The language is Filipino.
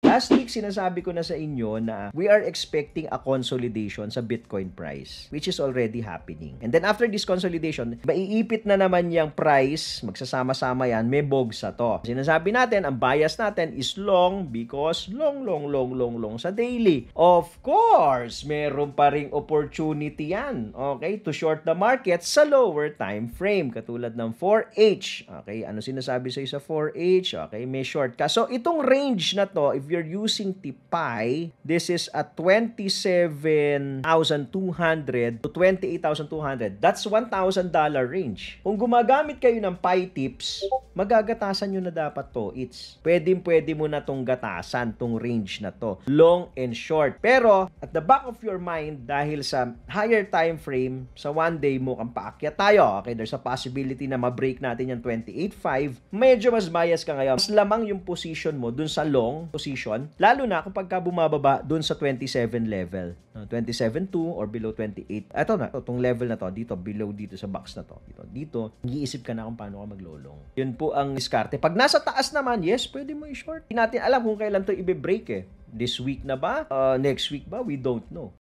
Last week, sinasabi ko na sa inyo na we are expecting a consolidation sa Bitcoin price, which is already happening. And then after this consolidation, maiipit na naman yung price, magsasama-sama yan, may bogsa to. Sinasabi natin, ang bias natin is long because long sa daily. Of course, meron pa ring opportunity yan, okay, to short the market sa lower time frame, katulad ng 4H. Okay, ano sinasabi sa 4H? Okay, may short ka. So, itong range na to, if you're using TIPI, this is at 27,200 to 28,200. That's $1,000 range. Kung gumagamit kayo ng Pi tips, magagatasan nyo na dapat to. Pwede mo na tong gatasan, tong range na to. Long and short. Pero, at the back of your mind, dahil sa higher time frame, sa one day mo kang paakyat tayo. Okay, there's a possibility na ma-break natin yung 28.5. Medyo mas bias ka ngayon. Mas lamang yung position mo dun sa long position, lalo na kapag ka bumababa dun sa 27 level. 27.2 or below 28. Ito na, itong level na to, dito, below dito sa box na to. Dito, nag-iisip ka na kung paano ka maglolong. Yun po ang diskarte. Pag nasa taas naman, yes, pwede mo i-short. Hindi natin alam kung kailan to i-break eh. This week na ba? Next week ba? We don't know.